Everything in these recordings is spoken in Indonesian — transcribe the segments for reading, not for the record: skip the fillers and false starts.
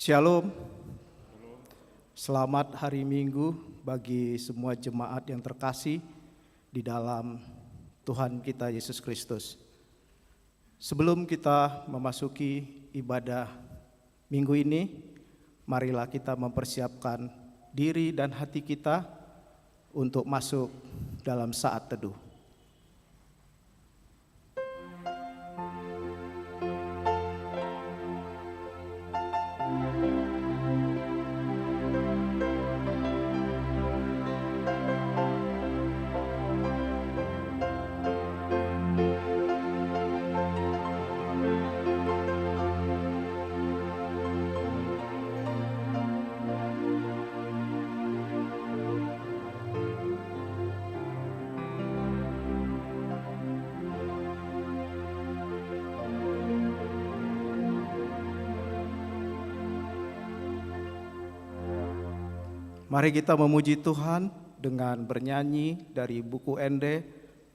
Shalom. Selamat hari Minggu bagi semua jemaat yang terkasih di dalam Tuhan kita Yesus Kristus. Sebelum kita memasuki ibadah minggu ini, marilah kita mempersiapkan diri dan hati kita untuk masuk dalam saat teduh. Mari kita memuji Tuhan dengan bernyanyi dari buku ND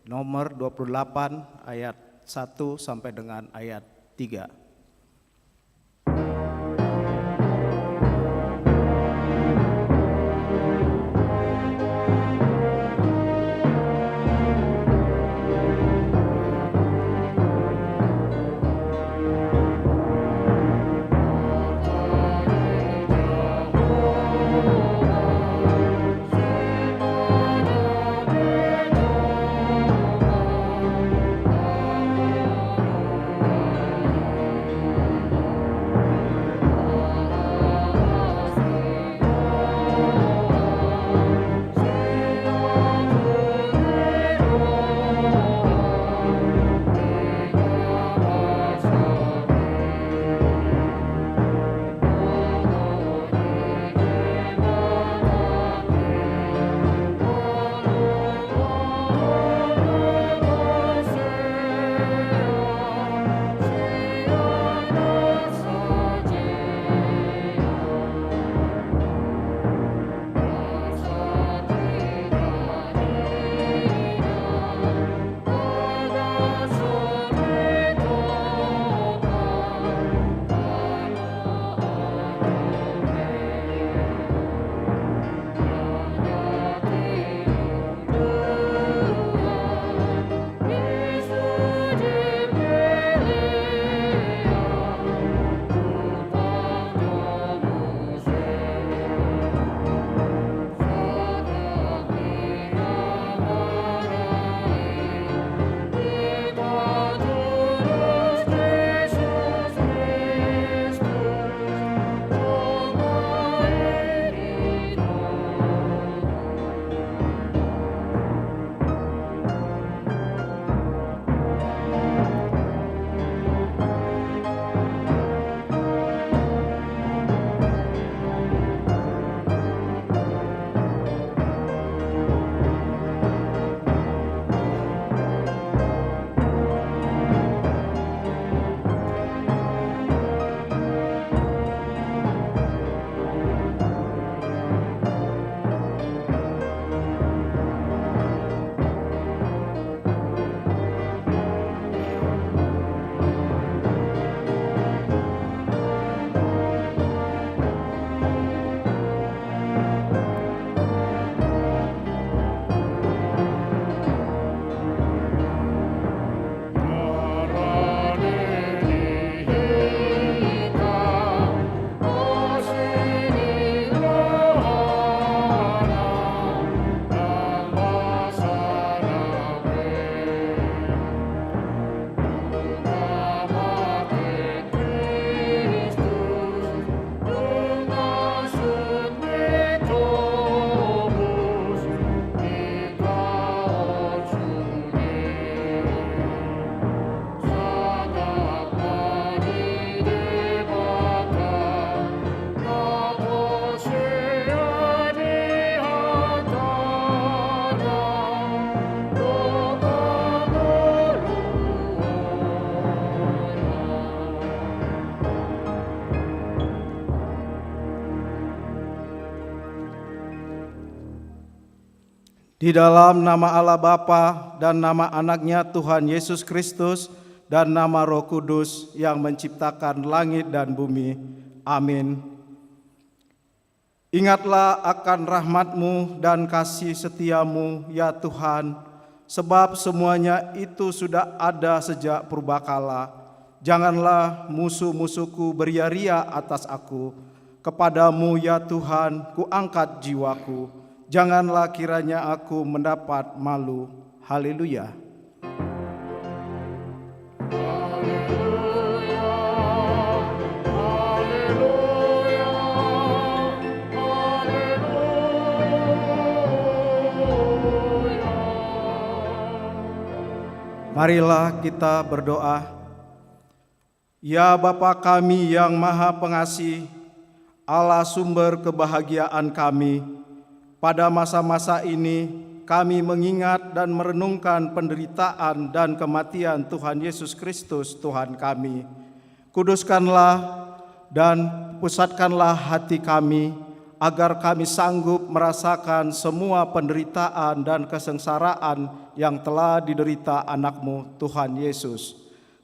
nomor 28 ayat 1 sampai dengan ayat 3. Di dalam nama Allah Bapa dan nama anaknya Tuhan Yesus Kristus dan nama Roh Kudus yang menciptakan langit dan bumi. Amin. Ingatlah akan rahmat-Mu dan kasih setia-Mu, ya Tuhan, sebab semuanya itu sudah ada sejak purbakala. Janganlah musuh-musuhku beria-ria atas aku. Kepadamu, ya Tuhan, kuangkat jiwaku. Janganlah kiranya aku mendapat malu. Haleluya. Marilah kita berdoa. Ya Bapa kami yang Maha Pengasih, Allah sumber kebahagiaan kami, pada masa-masa ini kami mengingat dan merenungkan penderitaan dan kematian Tuhan Yesus Kristus Tuhan kami. Kuduskanlah dan pusatkanlah hati kami, agar kami sanggup merasakan semua penderitaan dan kesengsaraan yang telah diderita anak-Mu Tuhan Yesus.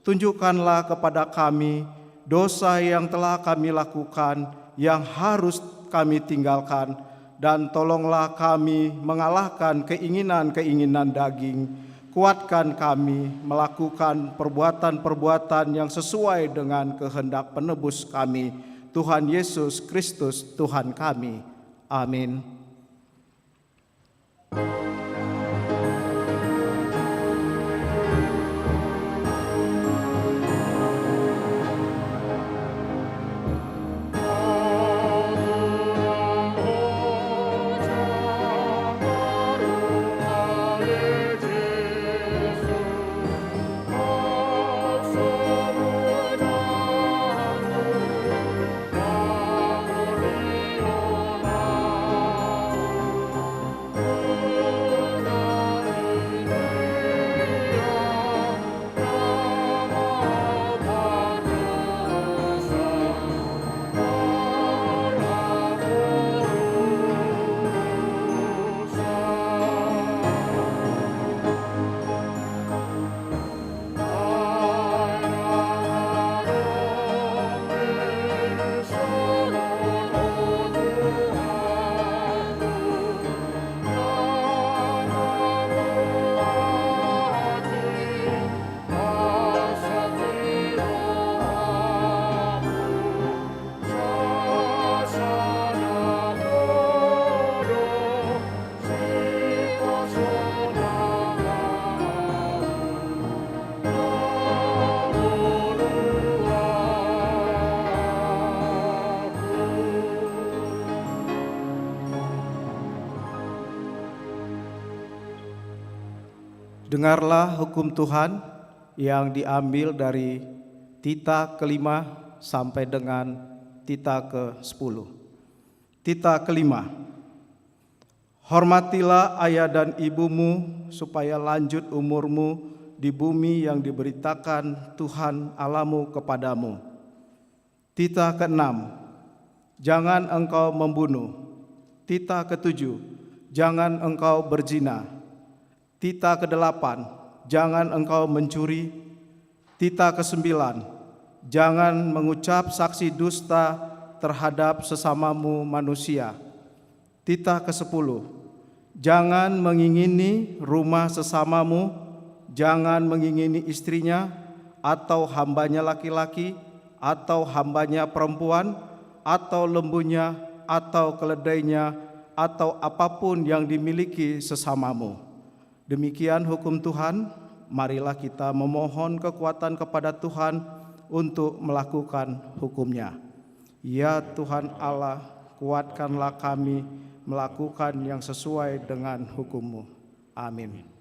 Tunjukkanlah kepada kami dosa yang telah kami lakukan, yang harus kami tinggalkan, dan tolonglah kami mengalahkan keinginan-keinginan daging. Kuatkan kami melakukan perbuatan-perbuatan yang sesuai dengan kehendak penebus kami, Tuhan Yesus Kristus Tuhan kami. Amin. Dengarlah hukum Tuhan yang diambil dari Tita kelima sampai dengan Tita ke-10. Tita kelima. Hormatilah ayah dan ibumu supaya lanjut umurmu di bumi yang diberitakan Tuhan Allahmu kepadamu. Tita ke-6. Jangan engkau membunuh. Tita ke-7. Jangan engkau berzina. Tita ke-8, jangan engkau mencuri. Tita ke-9, jangan mengucap saksi dusta terhadap sesamamu manusia. Tita ke-10, jangan mengingini rumah sesamamu, jangan mengingini istrinya, atau hambanya laki-laki, atau hambanya perempuan, atau lembunya, atau keledainya, atau apapun yang dimiliki sesamamu. Demikian hukum Tuhan, marilah kita memohon kekuatan kepada Tuhan untuk melakukan hukum-Nya. Ya Tuhan Allah, kuatkanlah kami melakukan yang sesuai dengan hukum-Mu. Amin.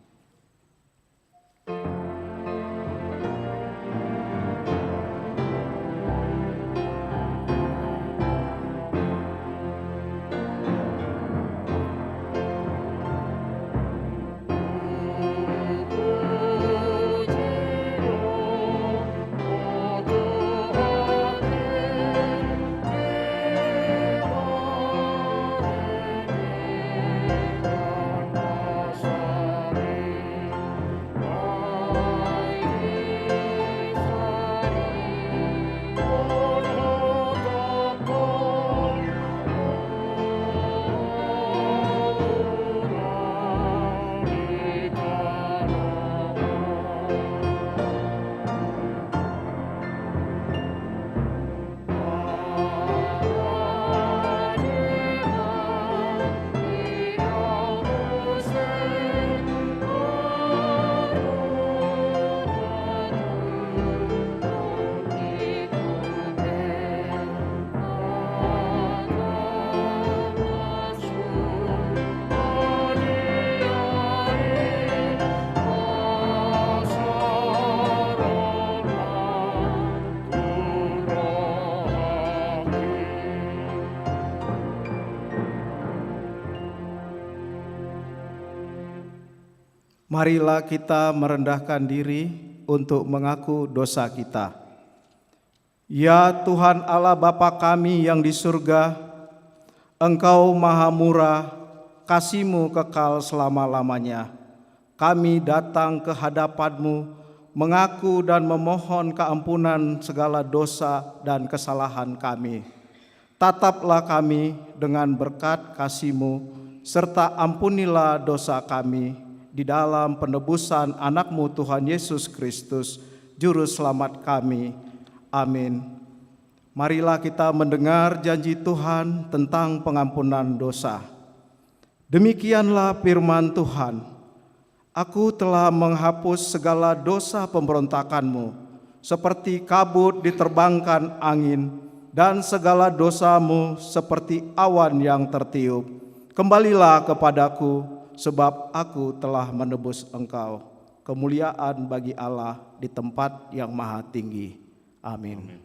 Marilah kita merendahkan diri untuk mengaku dosa kita. Ya Tuhan Allah Bapa kami yang di surga, Engkau maha murah, kasih-Mu kekal selama-lamanya. Kami datang ke hadapan-Mu, mengaku dan memohon keampunan segala dosa dan kesalahan kami. Tataplah kami dengan berkat kasih-Mu, serta ampunilah dosa kami di dalam penebusan anak-Mu Tuhan Yesus Kristus, Juru Selamat kami. Amin. Marilah kita mendengar janji Tuhan tentang pengampunan dosa. Demikianlah firman Tuhan, Aku telah menghapus segala dosa pemberontakanmu, seperti kabut diterbangkan angin, dan segala dosamu seperti awan yang tertiup. Kembalilah kepadaku, sebab aku telah menebus engkau. Kemuliaan bagi Allah di tempat yang maha tinggi. Amin.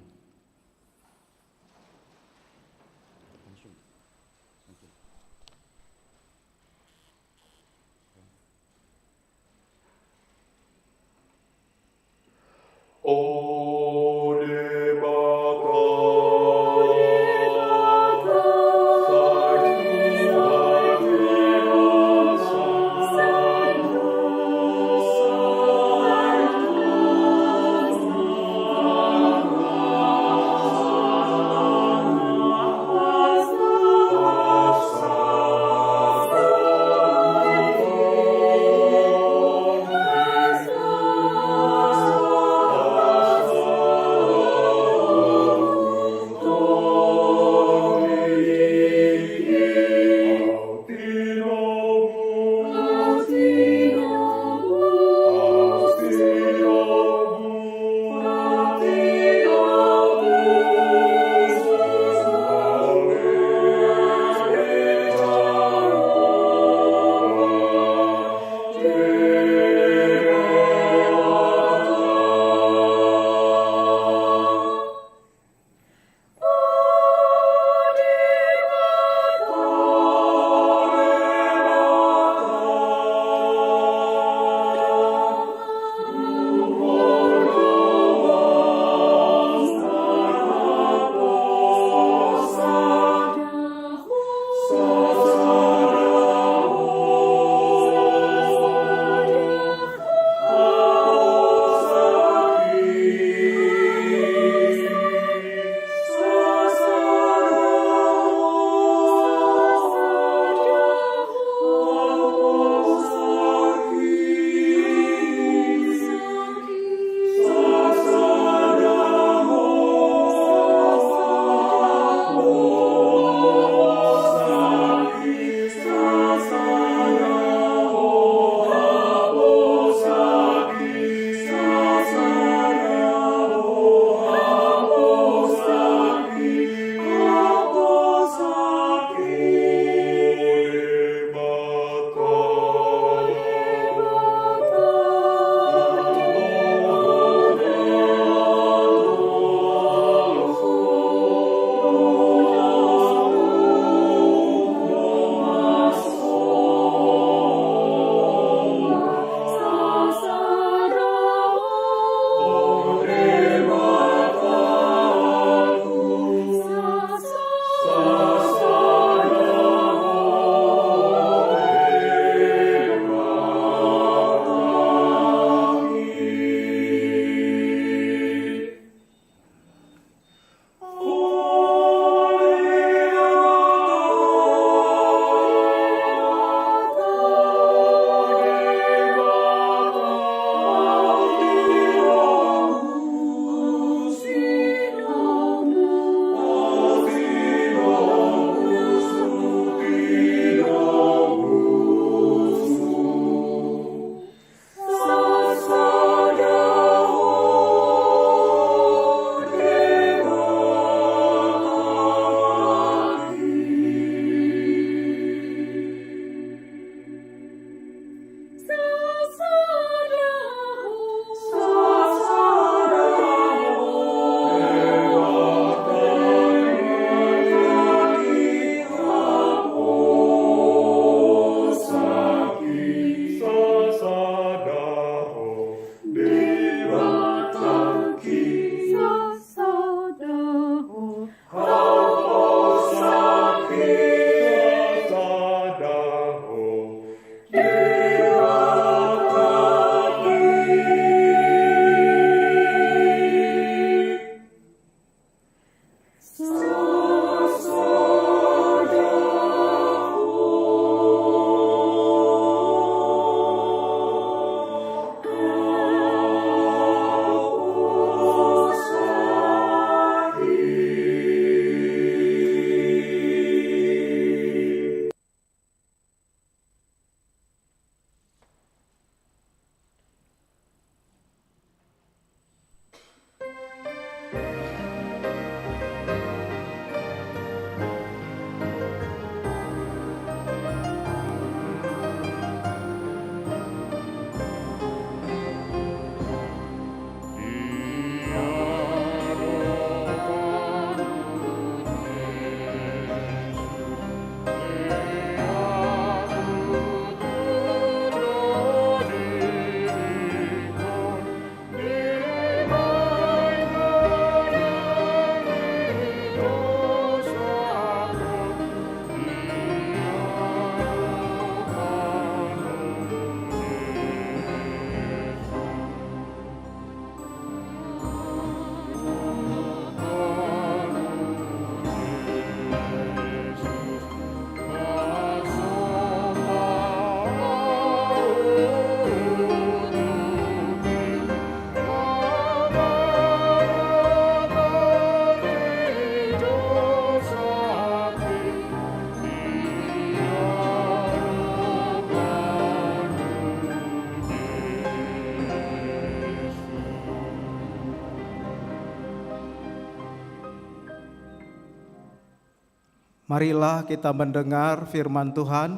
Marilah kita mendengar firman Tuhan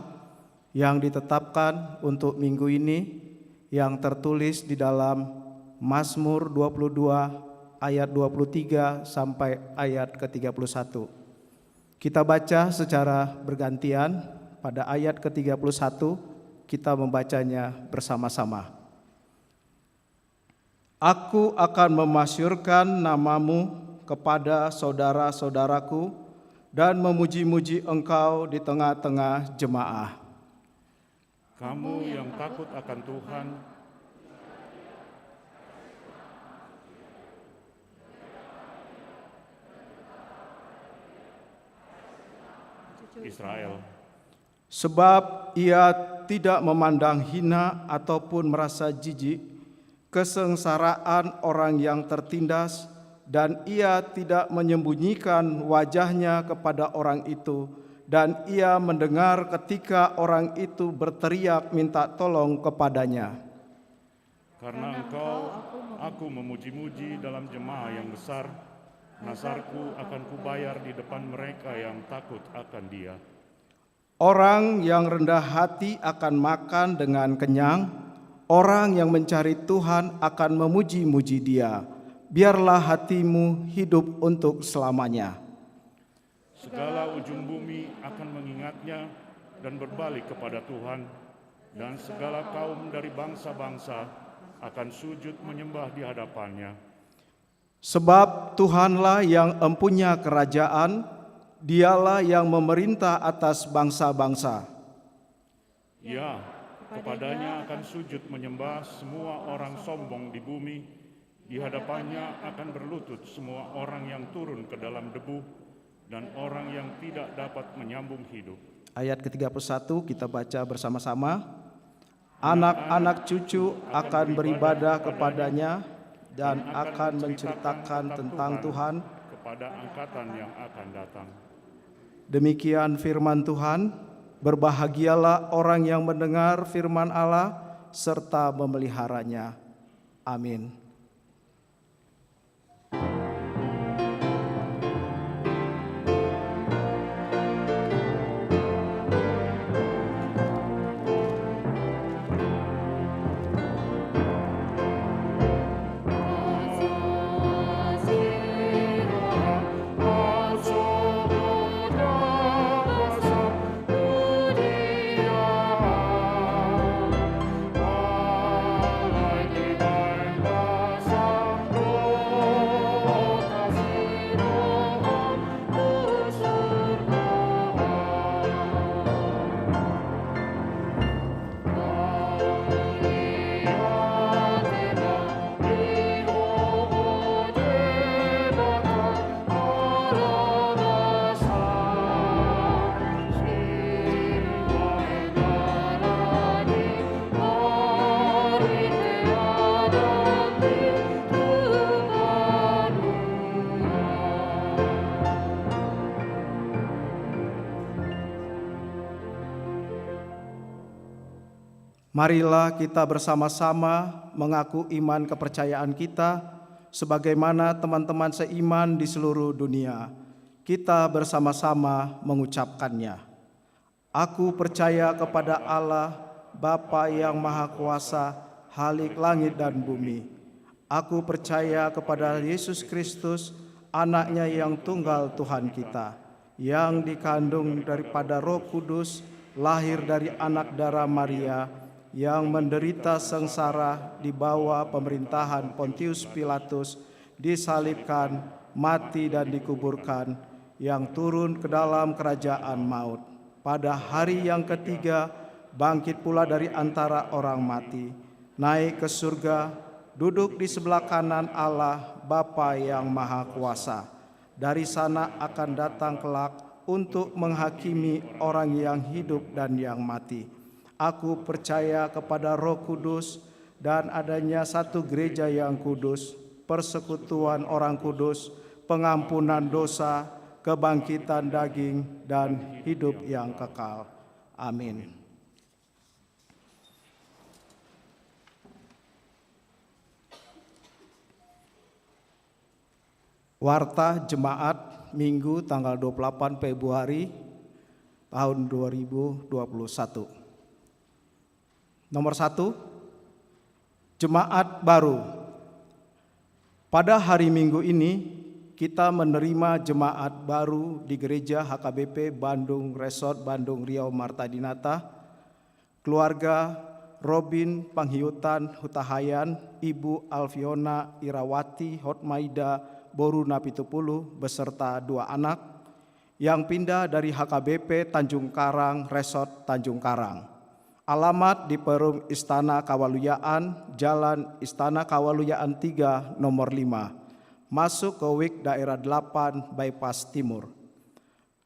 yang ditetapkan untuk minggu ini, yang tertulis di dalam Mazmur 22 ayat 23 sampai ayat ke-31. Kita baca secara bergantian. Pada ayat ke-31 kita membacanya bersama-sama. Aku akan memasyurkan namamu kepada saudara-saudaraku dan memuji-muji Engkau di tengah-tengah jemaah. Kamu yang takut akan Tuhan, Israel. Sebab ia tidak memandang hina ataupun merasa jijik kesengsaraan orang yang tertindas, dan ia tidak menyembunyikan wajahnya kepada orang itu, dan ia mendengar ketika orang itu berteriak minta tolong kepadanya. Karena Engkau, aku memuji-muji dalam jemaah yang besar, nazarku akan kubayar di depan mereka yang takut akan Dia. Orang yang rendah hati akan makan dengan kenyang, orang yang mencari Tuhan akan memuji-muji Dia. Biarlah hatimu hidup untuk selamanya. Segala ujung bumi akan mengingatnya dan berbalik kepada Tuhan, dan segala kaum dari bangsa-bangsa akan sujud menyembah di hadapannya. Sebab Tuhanlah yang empunya kerajaan, Dialah yang memerintah atas bangsa-bangsa. Ya, kepadanya akan sujud menyembah semua orang sombong di bumi, di hadapannya akan berlutut semua orang yang turun ke dalam debu, dan orang yang tidak dapat menyambung hidup. Ayat ke-31 kita baca bersama-sama. Anak-anak cucu akan beribadah kepadanya dan akan menceritakan tentang Tuhan kepada angkatan yang akan datang. Demikian firman Tuhan. Berbahagialah orang yang mendengar firman Allah serta memeliharanya. Amin. Marilah kita bersama-sama mengaku iman kepercayaan kita sebagaimana teman-teman seiman di seluruh dunia. Kita bersama-sama mengucapkannya. Aku percaya kepada Allah, Bapa yang Maha Kuasa, Khalik langit dan bumi. Aku percaya kepada Yesus Kristus, Anaknya yang tunggal Tuhan kita, yang dikandung daripada Roh Kudus, lahir dari anak darah Maria, yang menderita sengsara di bawah pemerintahan Pontius Pilatus, disalibkan, mati dan dikuburkan, yang turun ke dalam kerajaan maut. Pada hari yang ketiga, bangkit pula dari antara orang mati, naik ke surga, duduk di sebelah kanan Allah, Bapa yang Maha Kuasa. Dari sana akan datang kelak untuk menghakimi orang yang hidup dan yang mati. Aku percaya kepada Roh Kudus dan adanya satu gereja yang kudus, persekutuan orang kudus, pengampunan dosa, kebangkitan daging, dan hidup yang kekal. Amin. Warta Jemaat Minggu tanggal 28 Februari tahun 2021. Nomor 1, jemaat baru. Pada hari Minggu ini kita menerima jemaat baru di Gereja HKBP Bandung Resort Bandung Riau Marta Dinata, keluarga Robin Panghiutan Hutahayan, Ibu Alfiona Irawati Hotmaida Boru Napitupulu beserta 2 anak yang pindah dari HKBP Tanjung Karang Resort Tanjung Karang. Alamat di Perum Istana Kawaluyaan, Jalan Istana Kawaluyaan 3 nomor 5, masuk ke WIK daerah 8 Bypass Timur.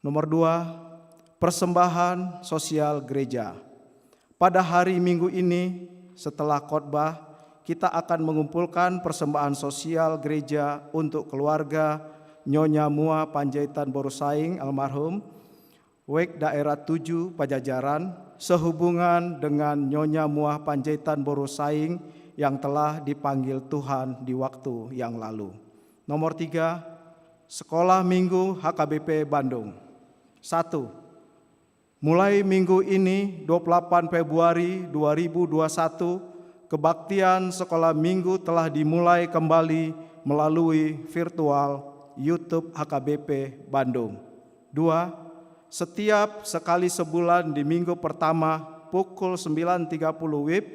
Nomor 2, persembahan sosial gereja. Pada hari Minggu ini setelah khotbah, kita akan mengumpulkan persembahan sosial gereja untuk keluarga Nyonya Mua Panjaitan Borusaing almarhum, WIK daerah 7 Pajajaran, sehubungan dengan Nyonya Mua Panjaitan Borusaing yang telah dipanggil Tuhan di waktu yang lalu. Nomor 3, Sekolah Minggu HKBP Bandung. 1. Mulai minggu ini 28 Februari 2021, kebaktian sekolah minggu telah dimulai kembali melalui virtual YouTube HKBP Bandung. 2. Setiap sekali sebulan di minggu pertama pukul 9.30 WIB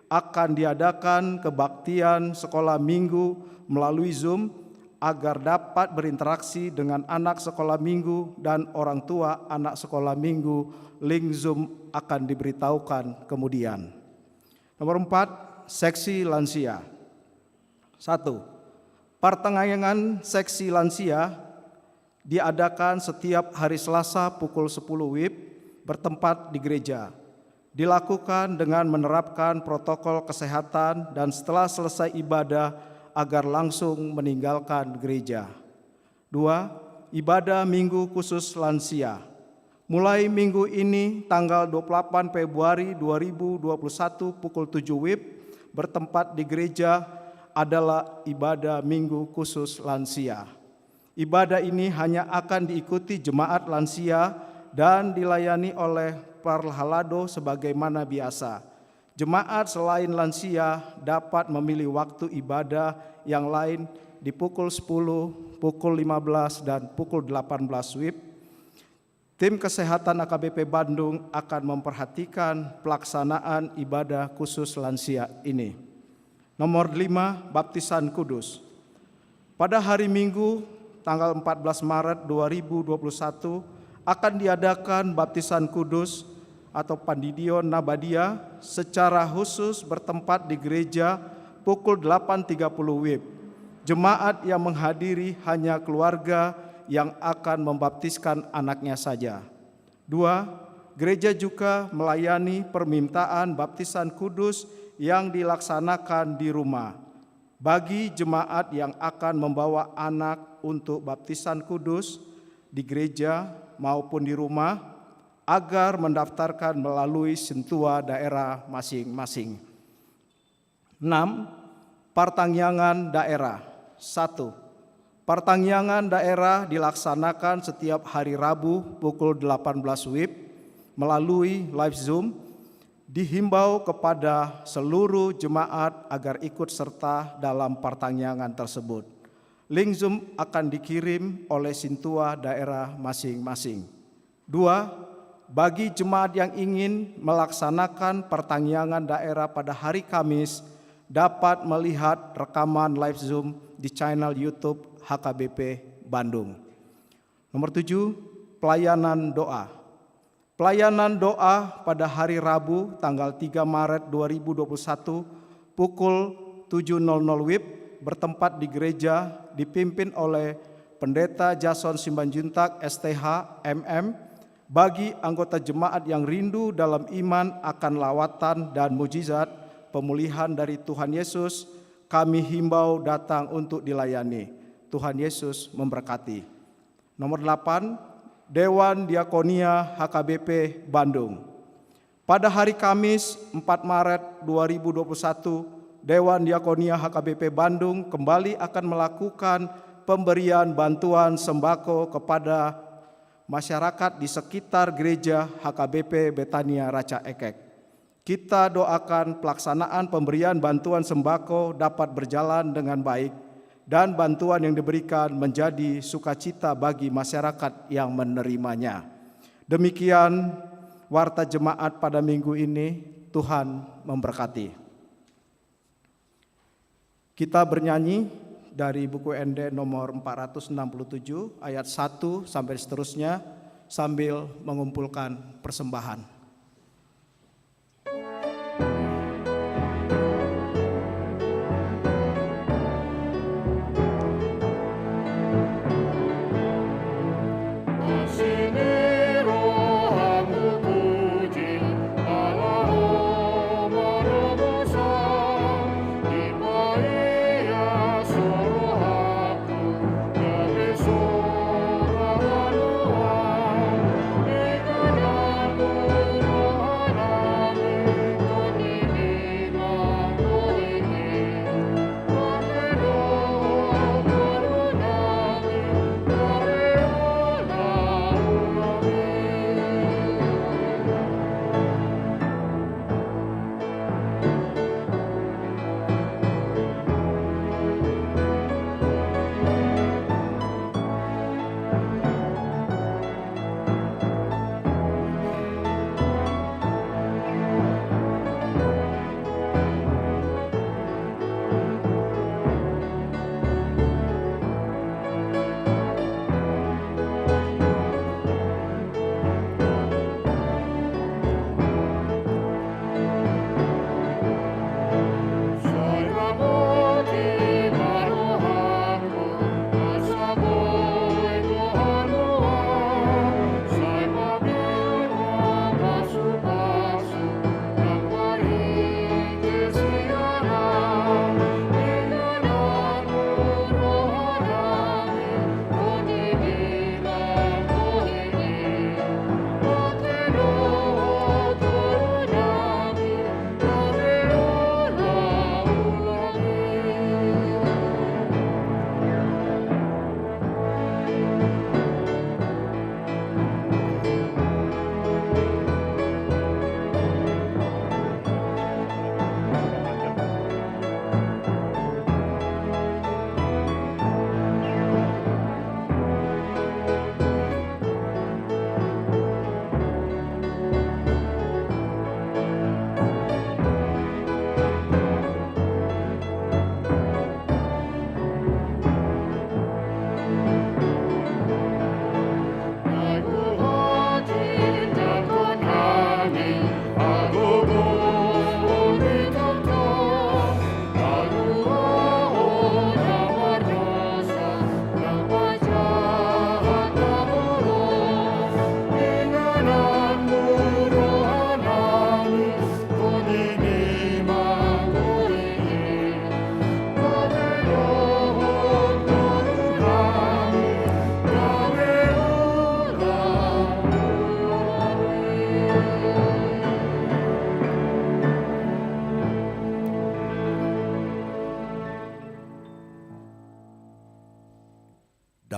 akan diadakan kebaktian sekolah minggu melalui Zoom agar dapat berinteraksi dengan anak sekolah minggu dan orang tua anak sekolah minggu. Link Zoom akan diberitahukan kemudian. Nomor 4, seksi lansia. 1. Pertengahan seksi lansia diadakan setiap hari Selasa pukul 10 WIB bertempat di gereja. Dilakukan dengan menerapkan protokol kesehatan dan setelah selesai ibadah agar langsung meninggalkan gereja. 2. Ibadah minggu khusus lansia. Mulai minggu ini tanggal 28 Februari 2021 pukul 7 WIB bertempat di gereja adalah ibadah minggu khusus lansia. Ibadah ini hanya akan diikuti jemaat lansia dan dilayani oleh Parhalado sebagaimana biasa. Jemaat selain lansia dapat memilih waktu ibadah yang lain di pukul 10, pukul 15, dan pukul 18 WIB. Tim kesehatan AKBP Bandung akan memperhatikan pelaksanaan ibadah khusus lansia ini. Nomor 5, baptisan kudus. Pada hari Minggu tanggal 14 Maret 2021 akan diadakan baptisan kudus atau Pandidion Nabadia secara khusus bertempat di gereja pukul 8.30 WIB. Jemaat yang menghadiri hanya keluarga yang akan membaptiskan anaknya saja. 2. Gereja juga melayani permintaan baptisan kudus yang dilaksanakan di rumah. Bagi jemaat yang akan membawa anak untuk baptisan kudus di gereja maupun di rumah, agar mendaftarkan melalui sentua daerah masing-masing. 6. Pertangyangan daerah. 1. Pertangyangan daerah dilaksanakan setiap hari Rabu pukul 18 WIB melalui live Zoom. Dihimbau kepada seluruh jemaat agar ikut serta dalam pertangyangan tersebut. Link Zoom akan dikirim oleh sintua daerah masing-masing. 2. Bagi jemaat yang ingin melaksanakan pertangyangan daerah pada hari Kamis, dapat melihat rekaman live Zoom di channel YouTube HKBP Bandung. Nomor 7, pelayanan doa. Pelayanan doa pada hari Rabu tanggal 3 Maret 2021 pukul 7.00 WIB bertempat di gereja dipimpin oleh Pendeta Jason Simbanjuntak STH MM. Bagi anggota jemaat yang rindu dalam iman akan lawatan dan mujizat pemulihan dari Tuhan Yesus, kami himbau datang untuk dilayani. Tuhan Yesus memberkati. Nomor 8, Dewan Diakonia HKBP Bandung. Pada hari Kamis 4 Maret 2021, Dewan Diakonia HKBP Bandung kembali akan melakukan pemberian bantuan sembako kepada masyarakat di sekitar gereja HKBP Betania Raca Ekek. Kita doakan pelaksanaan pemberian bantuan sembako dapat berjalan dengan baik dan bantuan yang diberikan menjadi sukacita bagi masyarakat yang menerimanya. Demikian warta jemaat pada minggu ini. Tuhan memberkati. Kita bernyanyi dari buku ND nomor 467 ayat 1 sampai seterusnya sambil mengumpulkan persembahan.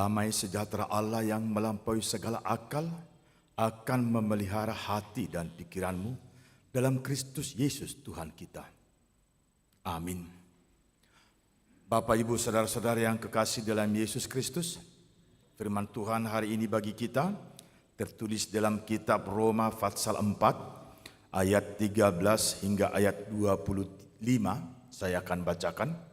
Damai sejahtera Allah yang melampaui segala akal akan memelihara hati dan pikiranmu dalam Kristus Yesus Tuhan kita. Amin. Bapak, Ibu, saudara-saudara yang kekasih dalam Yesus Kristus, firman Tuhan hari ini bagi kita tertulis dalam kitab Roma pasal 4 ayat 13 hingga ayat 25. Saya akan bacakan.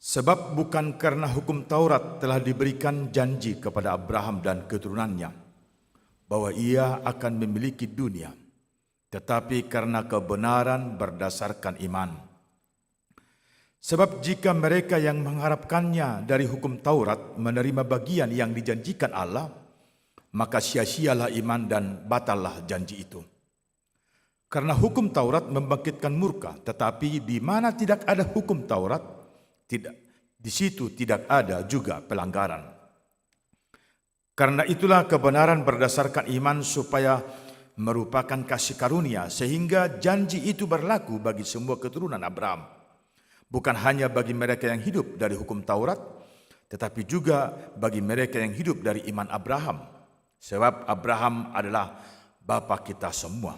Sebab bukan karena hukum Taurat telah diberikan janji kepada Abraham dan keturunannya bahwa ia akan memiliki dunia, tetapi karena kebenaran berdasarkan iman. Sebab jika mereka yang mengharapkannya dari hukum Taurat menerima bagian yang dijanjikan Allah, maka sia-sialah iman dan batallah janji itu. Karena hukum Taurat membangkitkan murka, tetapi di mana tidak ada hukum Taurat, di situ tidak ada juga pelanggaran. Karena itulah kebenaran berdasarkan iman supaya merupakan kasih karunia, sehingga janji itu berlaku bagi semua keturunan Abraham. Bukan hanya bagi mereka yang hidup dari hukum Taurat, tetapi juga bagi mereka yang hidup dari iman Abraham. Sebab Abraham adalah bapa kita semua.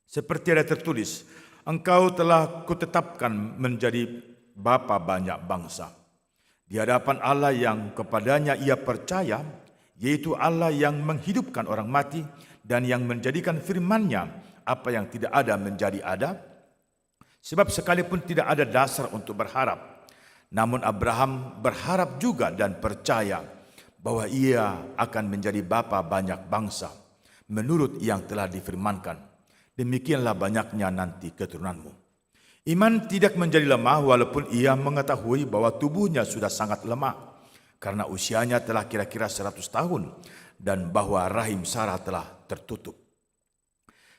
Seperti ada tertulis, engkau telah kutetapkan menjadi bapa banyak bangsa. Di hadapan Allah yang kepadanya ia percaya, yaitu Allah yang menghidupkan orang mati dan yang menjadikan firman-Nya apa yang tidak ada menjadi ada. Sebab sekalipun tidak ada dasar untuk berharap, namun Abraham berharap juga dan percaya bahwa ia akan menjadi bapa banyak bangsa, menurut yang telah difirmankan. Demikianlah banyaknya nanti keturunanmu. Iman tidak menjadi lemah walaupun ia mengetahui bahwa tubuhnya sudah sangat lemah, karena usianya telah kira-kira 100 tahun, dan bahwa rahim Sarah telah tertutup.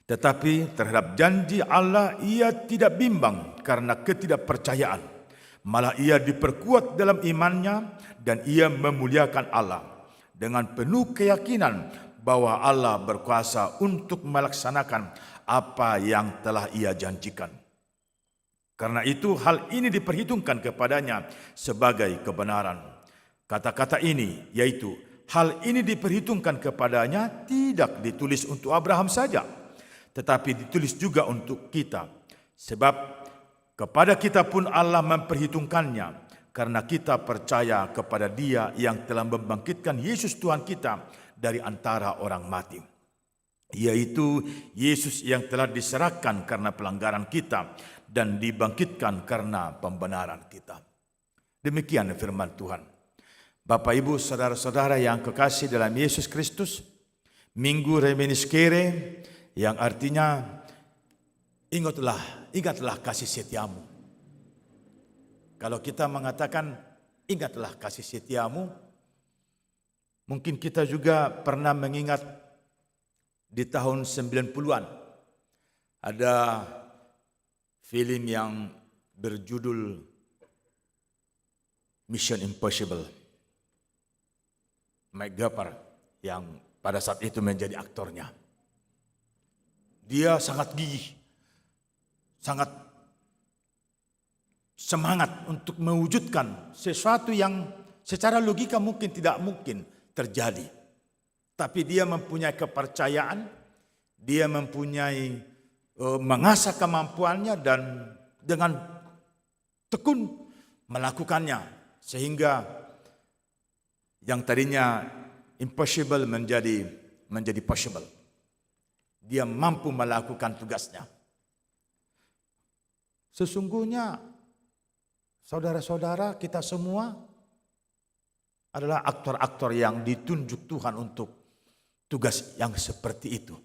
Tetapi terhadap janji Allah ia tidak bimbang karena ketidakpercayaan. Malah ia diperkuat dalam imannya dan ia memuliakan Allah dengan penuh keyakinan bahwa Allah berkuasa untuk melaksanakan apa yang telah ia janjikan. Karena itu hal ini diperhitungkan kepadanya sebagai kebenaran. Kata-kata ini yaitu hal ini diperhitungkan kepadanya tidak ditulis untuk Abraham saja, tetapi ditulis juga untuk kita. Sebab kepada kita pun Allah memperhitungkannya, karena kita percaya kepada Dia yang telah membangkitkan Yesus Tuhan kita dari antara orang mati, yaitu Yesus yang telah diserahkan karena pelanggaran kita dan dibangkitkan karena pembenaran kita. Demikian firman Tuhan. Bapak, Ibu, saudara-saudara yang kekasih dalam Yesus Kristus, Minggu Reminiscere, yang artinya ingatlah kasih setiamu. Kalau kita mengatakan ingatlah kasih setiamu, mungkin kita juga pernah mengingat di tahun 90-an ada film yang berjudul Mission Impossible. Mike Gapper yang pada saat itu menjadi aktornya. Dia sangat gigih, sangat semangat untuk mewujudkan sesuatu yang secara logika mungkin tidak mungkin terjadi. Tapi dia mempunyai kepercayaan, dia mempunyai mengasah kemampuannya dan dengan tekun melakukannya. Sehingga yang tadinya impossible menjadi possible. Dia mampu melakukan tugasnya. Sesungguhnya saudara-saudara kita semua adalah aktor-aktor yang ditunjuk Tuhan untuk tugas yang seperti itu.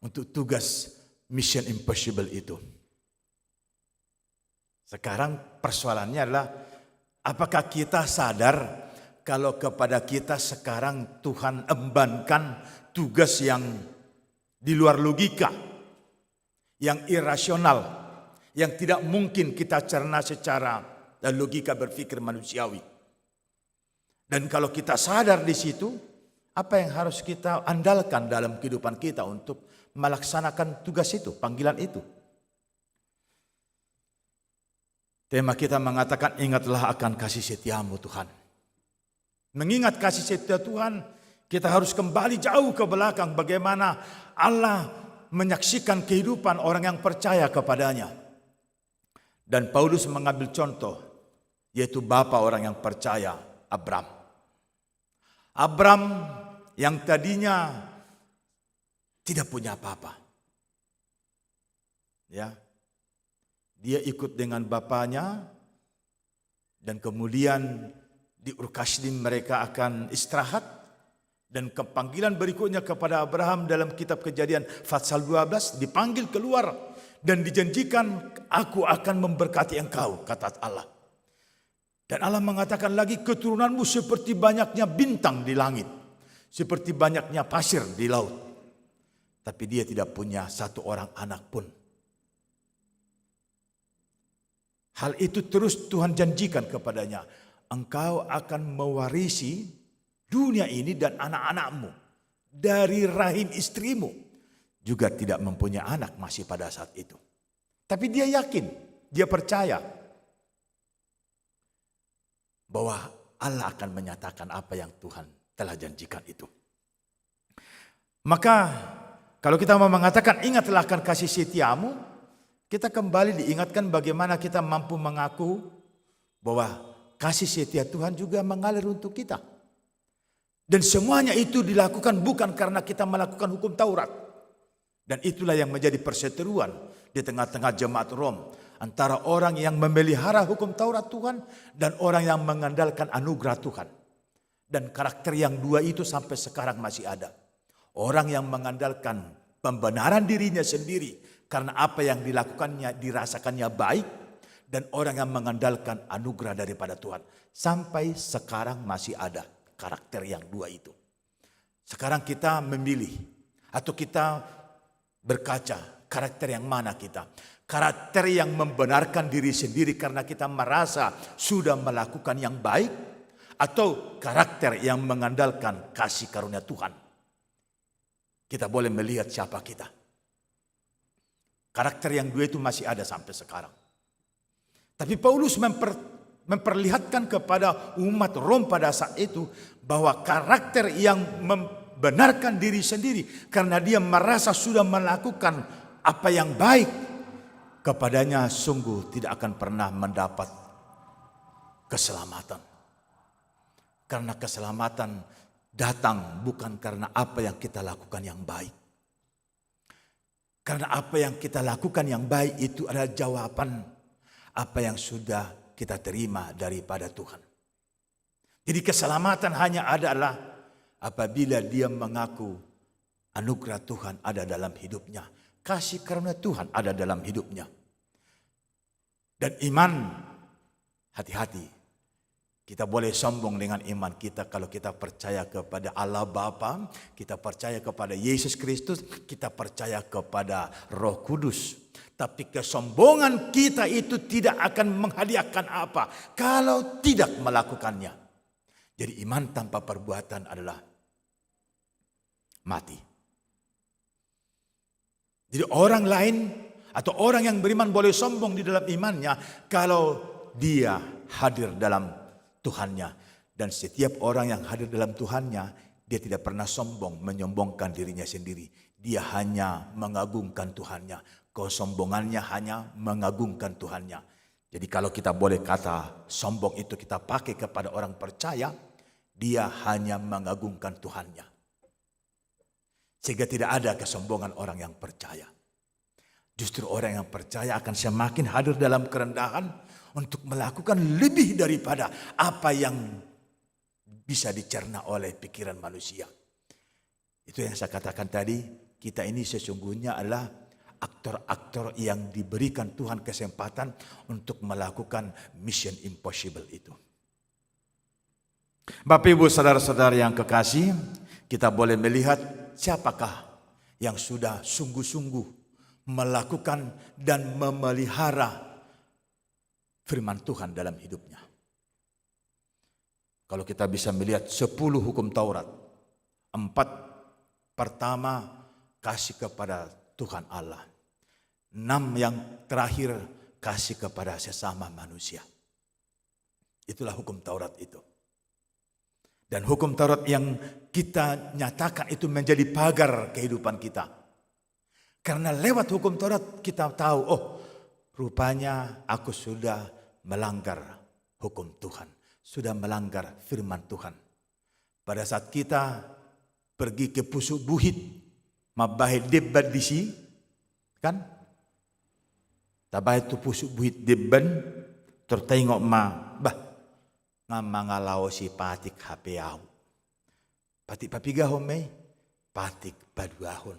Untuk tugas Mission Impossible itu. Sekarang persoalannya adalah apakah kita sadar kalau kepada kita sekarang Tuhan embankan tugas yang di luar logika, yang irasional, yang tidak mungkin kita cerna secara logika berpikir manusiawi. Dan kalau kita sadar di situ, apa yang harus kita andalkan dalam kehidupan kita untuk melaksanakan tugas itu, panggilan itu? Tema kita mengatakan ingatlah akan kasih setiamu Tuhan. Mengingat kasih setia Tuhan, kita harus kembali jauh ke belakang bagaimana Allah menyaksikan kehidupan orang yang percaya kepadanya. Dan Paulus mengambil contoh, yaitu bapa orang yang percaya, Abram. Abram yang tadinya tidak punya apa-apa. Ya. Dia ikut dengan bapaknya dan kemudian di Ur Kasdim mereka akan istirahat, dan kepanggilan berikutnya kepada Abraham dalam kitab Kejadian pasal 12 dipanggil keluar dan dijanjikan aku akan memberkati engkau, kata Allah. Dan Allah mengatakan lagi keturunanmu seperti banyaknya bintang di langit, seperti banyaknya pasir di laut. Tapi dia tidak punya satu orang anak pun. Hal itu terus Tuhan janjikan kepadanya. Engkau akan mewarisi dunia ini dan anak-anakmu dari rahim istrimu. Juga tidak mempunyai anak masih pada saat itu. Tapi dia yakin, dia percaya bahwa Allah akan menyatakan apa yang Tuhan telah janjikan itu. Maka kalau kita mau mengatakan ingatlah akan kasih setiamu, kita kembali diingatkan bagaimana kita mampu mengaku bahwa kasih setia Tuhan juga mengalir untuk kita. Dan semuanya itu dilakukan bukan karena kita melakukan hukum Taurat. Dan itulah yang menjadi perseteruan di tengah-tengah jemaat Rom antara orang yang memelihara hukum Taurat Tuhan dan orang yang mengandalkan anugerah Tuhan. Dan karakter yang dua itu sampai sekarang masih ada. Orang yang mengandalkan pembenaran dirinya sendiri karena apa yang dilakukannya dirasakannya baik, dan orang yang mengandalkan anugerah daripada Tuhan. Sampai sekarang masih ada karakter yang dua itu. Sekarang kita memilih atau kita berkaca karakter yang mana kita. Karakter yang membenarkan diri sendiri karena kita merasa sudah melakukan yang baik, atau karakter yang mengandalkan kasih karunia Tuhan. Kita boleh melihat siapa kita. Karakter yang dua itu masih ada sampai sekarang. Tapi Paulus memperlihatkan kepada umat Rom pada saat itu bahwa karakter yang membenarkan diri sendiri karena dia merasa sudah melakukan apa yang baik, kepadanya sungguh tidak akan pernah mendapat keselamatan. Karena keselamatan datang bukan karena apa yang kita lakukan yang baik. Karena apa yang kita lakukan yang baik itu adalah jawaban apa yang sudah kita terima daripada Tuhan. Jadi keselamatan hanya adalah apabila dia mengaku anugerah Tuhan ada dalam hidupnya. Kasih karunia Tuhan ada dalam hidupnya. Dan iman, hati-hati. Kita boleh sombong dengan iman kita kalau kita percaya kepada Allah Bapa, kita percaya kepada Yesus Kristus, kita percaya kepada Roh Kudus. Tapi kesombongan kita itu tidak akan menghadiahkan apa kalau tidak melakukannya. Jadi iman tanpa perbuatan adalah mati. Jadi orang lain atau orang yang beriman boleh sombong di dalam imannya kalau dia hadir dalam Tuhannya. Dan setiap orang yang hadir dalam Tuhannya, dia tidak pernah sombong, menyombongkan dirinya sendiri. Dia hanya mengagungkan Tuhannya. Kesombongannya hanya mengagungkan Tuhannya. Jadi kalau kita boleh kata sombong itu kita pakai kepada orang percaya, dia hanya mengagungkan Tuhannya. Sehingga tidak ada kesombongan orang yang percaya. Justru orang yang percaya akan semakin hadir dalam kerendahan untuk melakukan lebih daripada apa yang bisa dicerna oleh pikiran manusia. Itu yang saya katakan tadi, kita ini sesungguhnya adalah aktor-aktor yang diberikan Tuhan kesempatan untuk melakukan mission impossible itu. Bapak Ibu saudara-saudara yang kekasih, kita boleh melihat siapakah yang sudah sungguh-sungguh melakukan dan memelihara firman Tuhan dalam hidupnya. Kalau kita bisa melihat 10 hukum Taurat, 4 pertama kasih kepada Tuhan Allah, 6 yang terakhir kasih kepada sesama manusia. Itulah hukum Taurat itu. Dan hukum Taurat yang kita nyatakan itu menjadi pagar kehidupan kita. Karena lewat hukum Taurat kita tahu, oh rupanya aku sudah melanggar hukum Tuhan. Sudah melanggar firman Tuhan. Pada saat kita pergi ke pusuk buhit, mabahid debat disi, kan? Tabah itu pusuk buhit deban, tertengok ngamangalao si patik hapeau. Patik papigahon may, patik baduahon.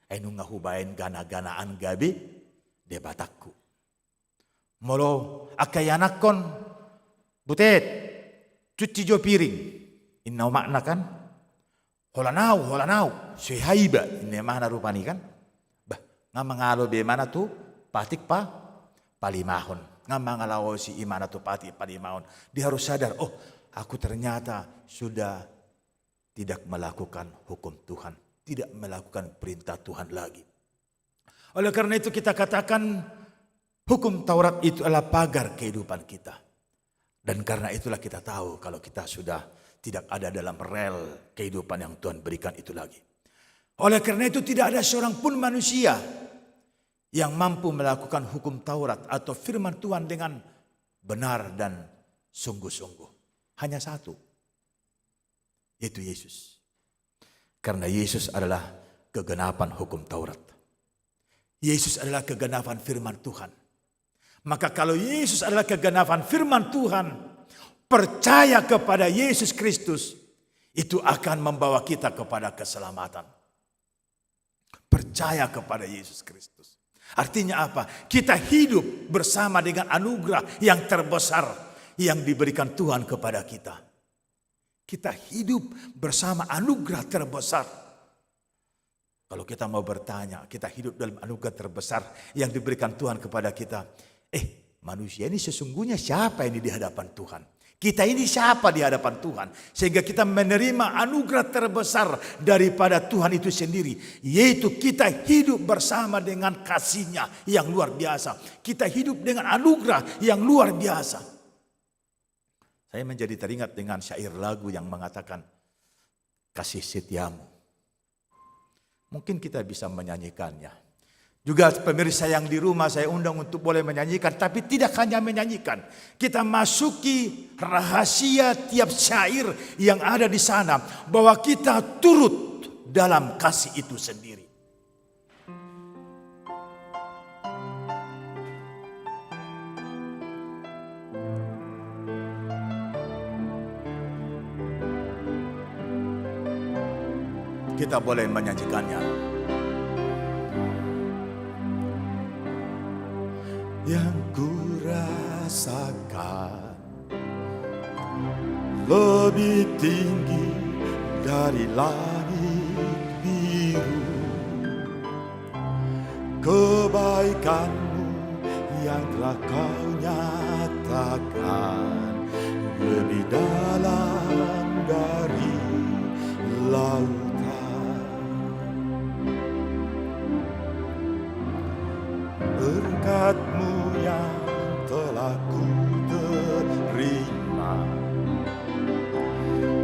Ay nung ngahubayan gana-ganaan gabi, debatakku. Molo akayanak kon butet cuci jo piring innaw makna kan holanaw si haiba ini mana rupani kan bah ngamangalo be mana tu patik pa palimahon ngamangalaw si imana tu patik palimahon. Dia harus sadar, oh aku ternyata sudah tidak melakukan hukum Tuhan, tidak melakukan perintah Tuhan lagi. Oleh karena itu kita katakan hukum Taurat itu adalah pagar kehidupan kita. Dan karena itulah kita tahu kalau kita sudah tidak ada dalam rel kehidupan yang Tuhan berikan itu lagi. Oleh karena itu tidak ada seorang pun manusia yang mampu melakukan hukum Taurat atau firman Tuhan dengan benar dan sungguh-sungguh. Hanya satu, yaitu Yesus. Karena Yesus adalah kegenapan hukum Taurat. Yesus adalah kegenapan firman Tuhan. Maka kalau Yesus adalah kegenapan firman Tuhan, percaya kepada Yesus Kristus, itu akan membawa kita kepada keselamatan. Percaya kepada Yesus Kristus. Artinya apa? Kita hidup bersama dengan anugerah yang terbesar yang diberikan Tuhan kepada kita. Kita hidup bersama anugerah terbesar. Kalau kita mau bertanya, kita hidup dalam anugerah terbesar yang diberikan Tuhan kepada kita. Manusia ini sesungguhnya siapa ini di hadapan Tuhan? Kita ini siapa di hadapan Tuhan? Sehingga kita menerima anugerah terbesar daripada Tuhan itu sendiri. Yaitu kita hidup bersama dengan kasih-Nya yang luar biasa. Kita hidup dengan anugerah yang luar biasa. Saya menjadi teringat dengan syair lagu yang mengatakan, kasih setiamu. Mungkin kita bisa menyanyikannya. Juga pemirsa yang di rumah saya undang untuk boleh menyanyikan. Tapi tidak hanya menyanyikan. Kita masuki rahasia tiap syair yang ada di sana. Bahwa kita turut dalam kasih itu sendiri. Kita boleh menyanyikannya. Yang ku rasakan lebih tinggi dari langit biru. Kebaikanmu yang telah kau nyatakan lebih dalam dari lautan. Berkat-Mu yang telah ku terima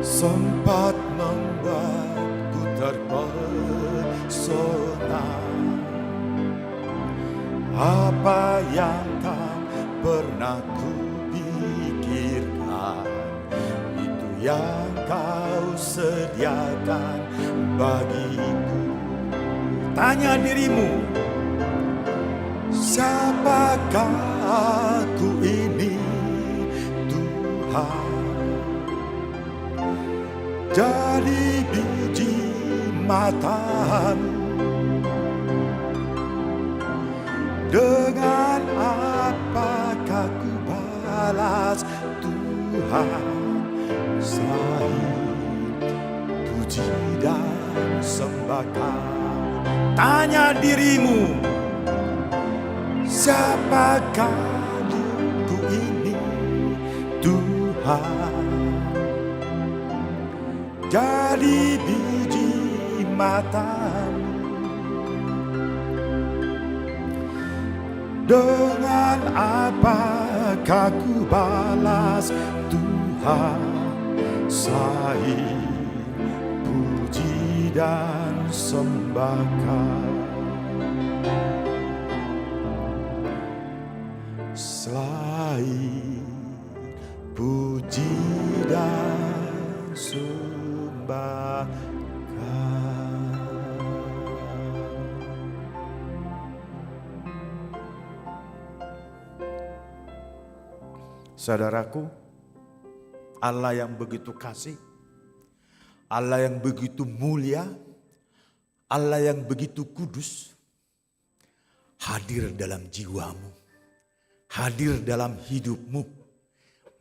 sempat membuatku terpesona. Apa yang tak pernah ku pikirkan, itu yang Kau sediakan bagiku. Tanya dirimu, siapakah aku ini, Tuhan? Jadi biji matamu. Dengan apakah ku balas, Tuhan? Selain puji dan sembah Kau. Tanya dirimu, siapakah aku ini, Tuhan? Jadi biji matamu. Dengan apakah ku balas, Tuhan? Selain puji dan sembah Kau. Selain puji dan sembah Kau. Saudaraku, Allah yang begitu kasih, Allah yang begitu mulia, Allah yang begitu kudus, hadir dalam jiwamu, hadir dalam hidupmu,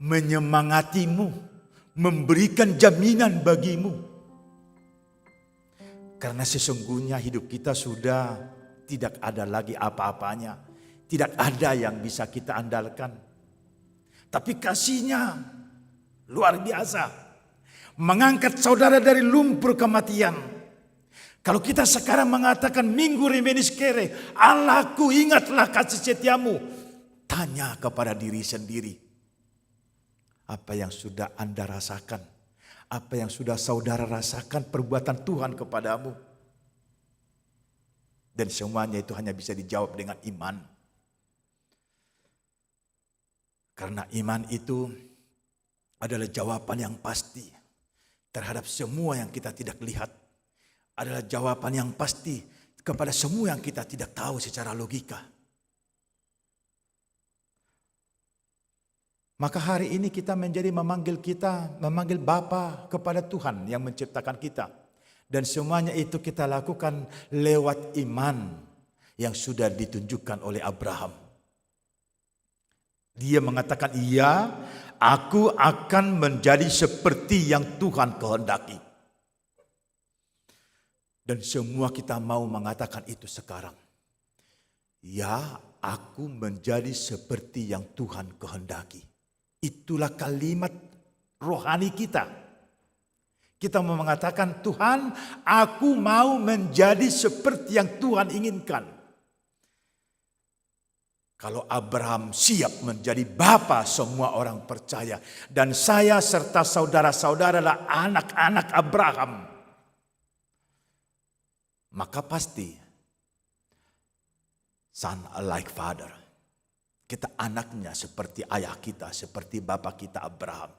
menyemangatimu, memberikan jaminan bagimu. Karena sesungguhnya hidup kita sudah tidak ada lagi apa-apanya, tidak ada yang bisa kita andalkan. Tapi kasih-Nya luar biasa, mengangkat saudara dari lumpur kematian. Kalau kita sekarang mengatakan minggu remenis kere, Allahku ingatlah kasih setiamu. Tanya kepada diri sendiri, apa yang sudah Anda rasakan, apa yang sudah saudara rasakan perbuatan Tuhan kepadamu. Dan semuanya itu hanya bisa dijawab dengan iman. Karena iman itu adalah jawaban yang pasti terhadap semua yang kita tidak lihat. Adalah jawaban yang pasti kepada semua yang kita tidak tahu secara logika. Maka hari ini kita memanggil Bapa kepada Tuhan yang menciptakan kita. Dan semuanya itu kita lakukan lewat iman yang sudah ditunjukkan oleh Abraham. Dia mengatakan, iya, aku akan menjadi seperti yang Tuhan kehendaki. Dan semua kita mau mengatakan itu sekarang. Ya, aku menjadi seperti yang Tuhan kehendaki. Itulah kalimat rohani kita. Kita mau mengatakan, Tuhan, aku mau menjadi seperti yang Tuhan inginkan. Kalau Abraham siap menjadi bapa semua orang percaya. Dan saya serta saudara-saudara adalah anak-anak Abraham. Maka pasti, son like father. Kita anaknya seperti ayah kita, seperti bapak kita Abraham.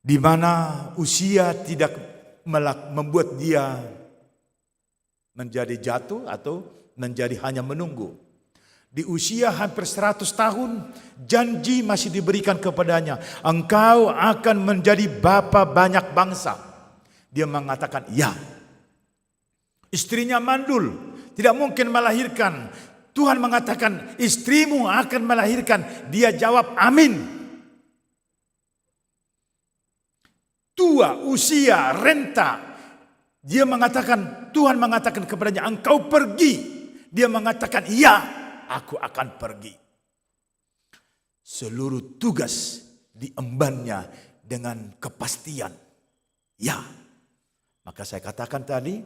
Di mana usia tidak membuat dia menjadi jatuh atau menjadi hanya menunggu. Di usia hampir 100 tahun, janji masih diberikan kepadanya. Engkau akan menjadi bapa banyak bangsa. Dia mengatakan, ya. Istrinya mandul, tidak mungkin melahirkan. Tuhan mengatakan, istrimu akan melahirkan. Dia jawab, amin. Tua, usia, renta. Dia mengatakan, Tuhan mengatakan kepadanya, engkau pergi. Dia mengatakan, iya, aku akan pergi. Seluruh tugas diembannya dengan kepastian. Ya. Maka saya katakan tadi,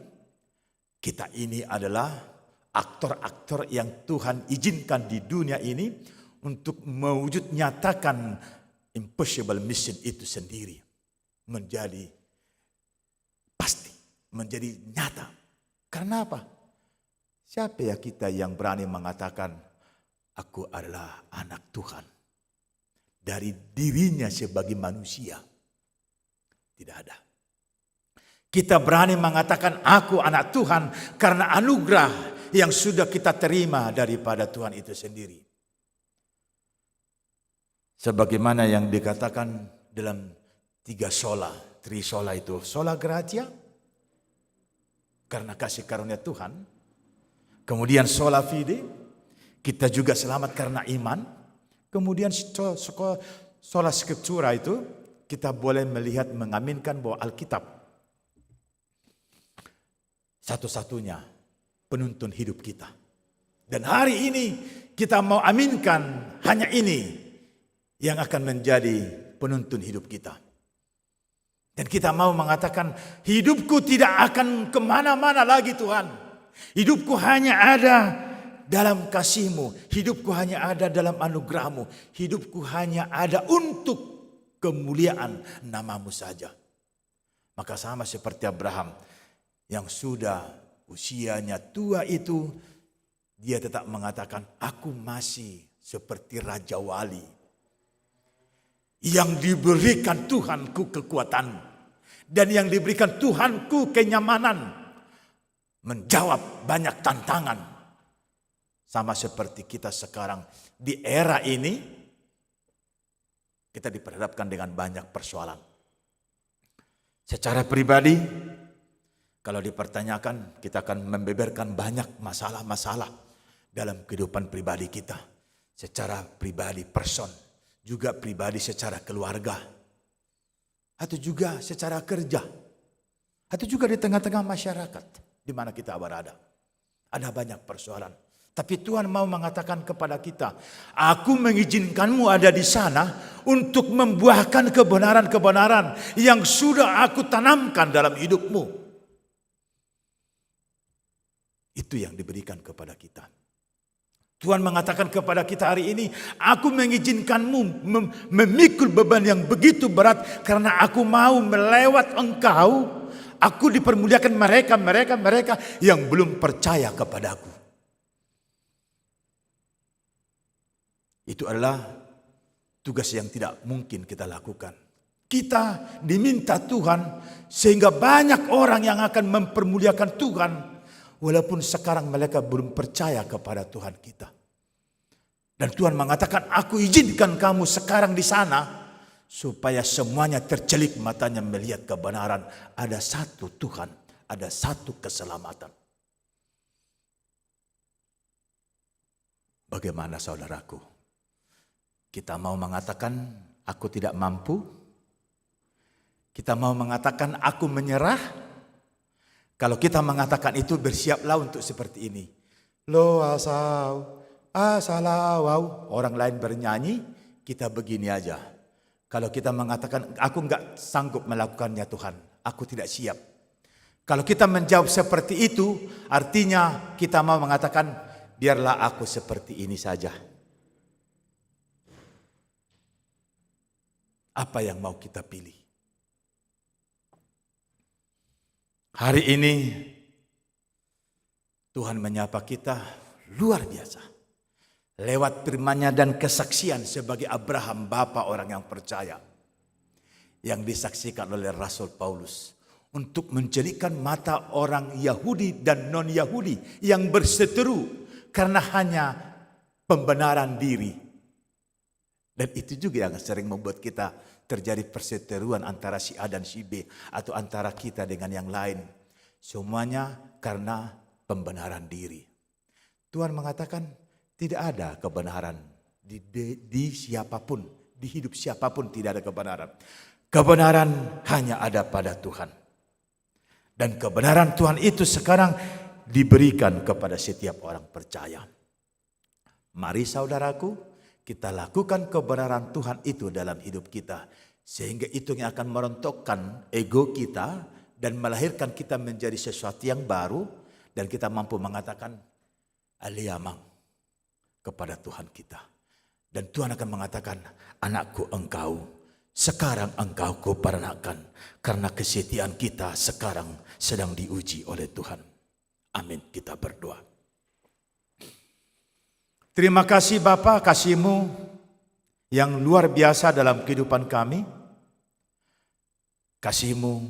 kita ini adalah aktor-aktor yang Tuhan izinkan di dunia ini untuk mewujud nyatakan impossible mission itu sendiri. Menjadi pasti, menjadi nyata. Karena apa? Siapa ya kita yang berani mengatakan, aku adalah anak Tuhan. Dari dirinya sebagai manusia. Tidak ada. Kita berani mengatakan, aku anak Tuhan karena anugerah yang sudah kita terima daripada Tuhan itu sendiri. Sebagaimana yang dikatakan dalam 3 sola itu. Sola gratia, karena kasih karunia Tuhan. Kemudian sola fide, kita juga selamat karena iman. Kemudian sola scriptura itu, kita boleh melihat mengaminkan bahwa Alkitab satu-satunya penuntun hidup kita. Dan hari ini kita mau aminkan hanya ini yang akan menjadi penuntun hidup kita. Dan kita mau mengatakan, hidupku tidak akan kemana-mana lagi Tuhan. Hidupku hanya ada dalam kasih-Mu. Hidupku hanya ada dalam anugerah-Mu. Hidupku hanya ada untuk kemuliaan nama-Mu saja. Maka sama seperti Abraham yang sudah usianya tua itu, dia tetap mengatakan, aku masih seperti Raja Wali. Yang diberikan Tuhanku kekuatan. Dan yang diberikan Tuhanku kenyamanan. Menjawab banyak tantangan. Sama seperti kita sekarang. Di era ini, kita diperhadapkan dengan banyak persoalan. Secara pribadi, kalau dipertanyakan, kita akan membeberkan banyak masalah-masalah dalam kehidupan pribadi kita. Secara pribadi, person. Juga pribadi secara keluarga. Atau juga secara kerja. Atau juga di tengah-tengah masyarakat. Di mana kita berada. Ada banyak persoalan. Tapi Tuhan mau mengatakan kepada kita, aku mengizinkanmu ada di sana untuk membuahkan kebenaran-kebenaran yang sudah aku tanamkan dalam hidupmu. Itu yang diberikan kepada kita. Tuhan mengatakan kepada kita hari ini, aku mengizinkanmu memikul beban yang begitu berat karena aku mau melewat engkau. Aku dipermuliakan mereka yang belum percaya kepadaku. Itu adalah tugas yang tidak mungkin kita lakukan. Kita diminta Tuhan sehingga banyak orang yang akan mempermuliakan Tuhan. Walaupun sekarang mereka belum percaya kepada Tuhan kita. Dan Tuhan mengatakan, aku izinkan kamu sekarang di sana. Supaya semuanya tercelik matanya melihat kebenaran. Ada satu Tuhan, ada satu keselamatan. Bagaimana saudaraku? Kita mau mengatakan, aku tidak mampu? Kita mau mengatakan, aku menyerah? Kalau kita mengatakan itu, bersiaplah untuk seperti ini. Lo asau, asalawau. Orang lain bernyanyi, kita begini aja. Kalau kita mengatakan, aku enggak sanggup melakukannya Tuhan. Aku tidak siap. Kalau kita menjawab seperti itu, artinya kita mau mengatakan, biarlah aku seperti ini saja. Apa yang mau kita pilih? Hari ini Tuhan menyapa kita luar biasa. Lewat firman-Nya dan kesaksian sebagai Abraham, bapa orang yang percaya. Yang disaksikan oleh Rasul Paulus. Untuk menjadikan mata orang Yahudi dan non-Yahudi yang berseteru. Karena hanya pembenaran diri. Dan itu juga yang sering membuat kita terjadi perseteruan antara si A dan si B. Atau antara kita dengan yang lain. Semuanya karena pembenaran diri. Tuhan mengatakan tidak ada kebenaran di siapapun. Di hidup siapapun tidak ada kebenaran. Kebenaran hanya ada pada Tuhan. Dan kebenaran Tuhan itu sekarang diberikan kepada setiap orang percaya. Mari saudaraku, kita lakukan kebenaran Tuhan itu dalam hidup kita. Sehingga itu yang akan merontokkan ego kita dan melahirkan kita menjadi sesuatu yang baru. Dan kita mampu mengatakan aliyamang kepada Tuhan kita. Dan Tuhan akan mengatakan, anakku engkau, sekarang engkau kuperanakan. Karena kesetiaan kita sekarang sedang diuji oleh Tuhan. Amin, kita berdoa. Terima kasih Bapa, kasih-Mu yang luar biasa dalam kehidupan kami. Kasih-Mu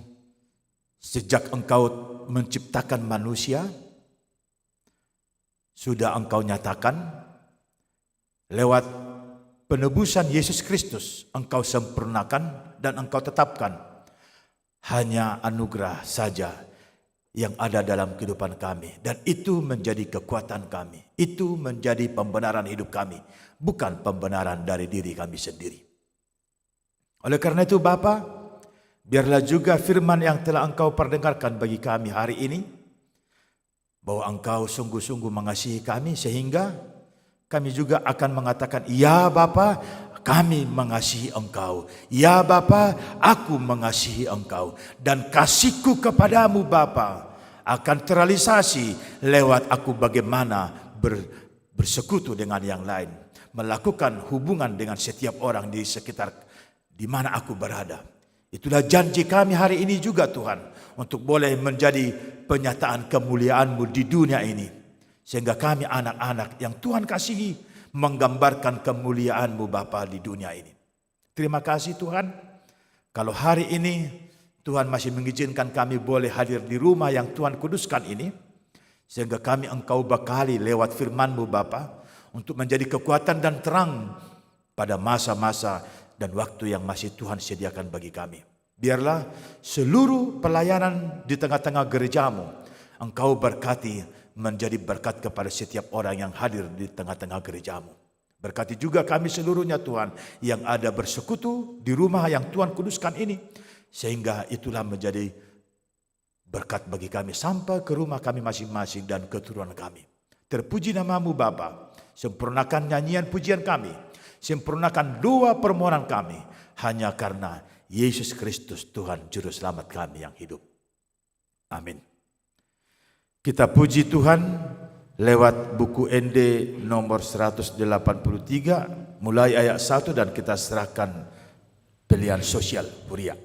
sejak Engkau menciptakan manusia, sudah Engkau nyatakan lewat penebusan Yesus Kristus. Engkau sempurnakan dan Engkau tetapkan. Hanya anugerah saja yang ada dalam kehidupan kami. Dan itu menjadi kekuatan kami. Itu menjadi pembenaran hidup kami. Bukan pembenaran dari diri kami sendiri. Oleh karena itu Bapa, biarlah juga firman yang telah Engkau perdengarkan bagi kami hari ini. Bahwa Engkau sungguh-sungguh mengasihi kami sehingga kami juga akan mengatakan, ya Bapa, kami mengasihi Engkau. Ya Bapa, aku mengasihi Engkau. Dan kasihku kepadamu Bapa akan terrealisasi lewat aku bagaimana bersekutu dengan yang lain. Melakukan hubungan dengan setiap orang di sekitar di mana aku berada. Itulah janji kami hari ini juga Tuhan. Untuk boleh menjadi penyataan kemuliaan-Mu di dunia ini. Sehingga kami anak-anak yang Tuhan kasihi menggambarkan kemuliaan-Mu Bapa di dunia ini. Terima kasih Tuhan. Kalau hari ini Tuhan masih mengizinkan kami boleh hadir di rumah yang Tuhan kuduskan ini. Sehingga kami Engkau bekali lewat firman-Mu Bapa. Untuk menjadi kekuatan dan terang pada masa-masa dan waktu yang masih Tuhan sediakan bagi kami. Biarlah seluruh pelayanan di tengah-tengah gereja-Mu Engkau berkati menjadi berkat kepada setiap orang yang hadir di tengah-tengah gereja-Mu. Berkati juga kami seluruhnya Tuhan yang ada bersekutu di rumah yang Tuhan kuduskan ini. Sehingga itulah menjadi berkat bagi kami sampai ke rumah kami masing-masing dan keturunan kami. Terpuji nama-Mu Bapa. Sempurnakan nyanyian pujian kami. Sempurnakan doa permohonan kami. Hanya karena Yesus Kristus Tuhan Juru Selamat kami yang hidup. Amin. Kita puji Tuhan lewat buku ND nomor 183 mulai ayat 1 dan kita serahkan pilihan sosial Buria.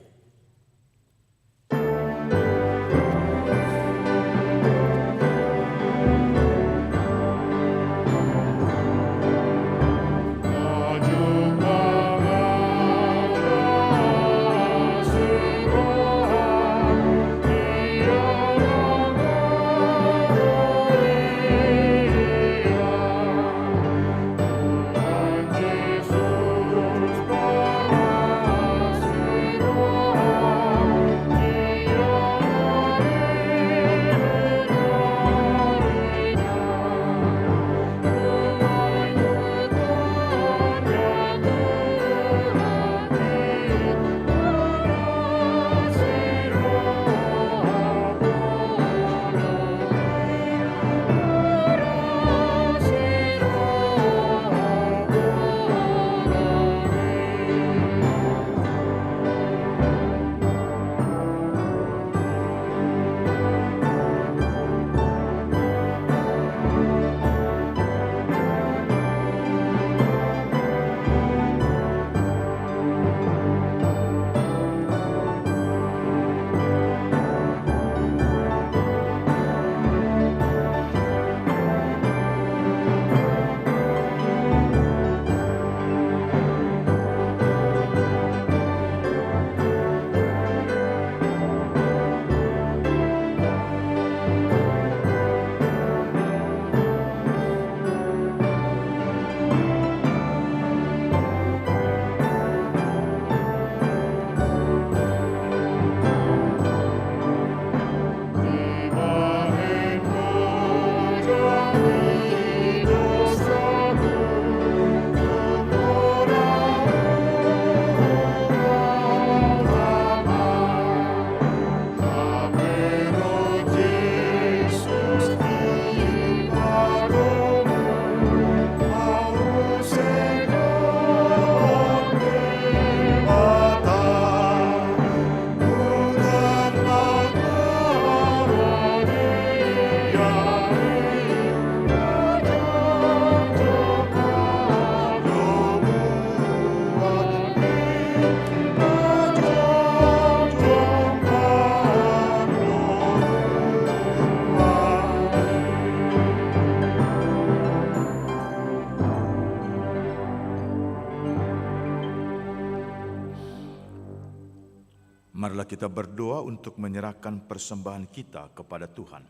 Marilah kita berdoa untuk menyerahkan persembahan kita kepada Tuhan.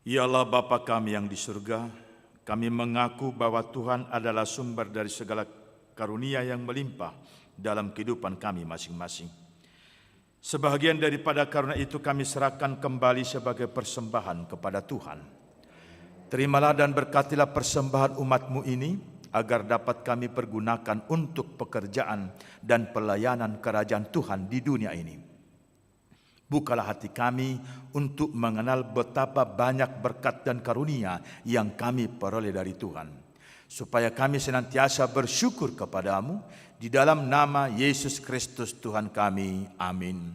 Ya Allah Bapa kami yang di surga, kami mengaku bahwa Tuhan adalah sumber dari segala karunia yang melimpah dalam kehidupan kami masing-masing. Sebahagian daripada karunia itu kami serahkan kembali sebagai persembahan kepada Tuhan. Terimalah dan berkatilah persembahan umat-Mu ini, agar dapat kami pergunakan untuk pekerjaan dan pelayanan kerajaan Tuhan di dunia ini. Bukalah hati kami untuk mengenal betapa banyak berkat dan karunia yang kami peroleh dari Tuhan, supaya kami senantiasa bersyukur kepadamu, di dalam nama Yesus Kristus Tuhan kami. Amin.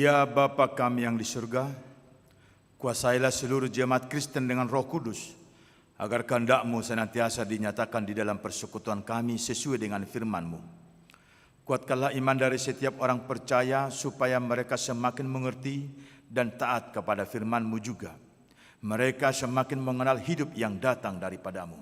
Ya Bapa kami yang di surga, kuasailah seluruh jemaat Kristen dengan Roh Kudus, agar kehendak-Mu senantiasa dinyatakan di dalam persekutuan kami sesuai dengan firman-Mu. Kuatkanlah iman dari setiap orang percaya, supaya mereka semakin mengerti dan taat kepada firman-Mu juga. Mereka semakin mengenal hidup yang datang daripada-Mu.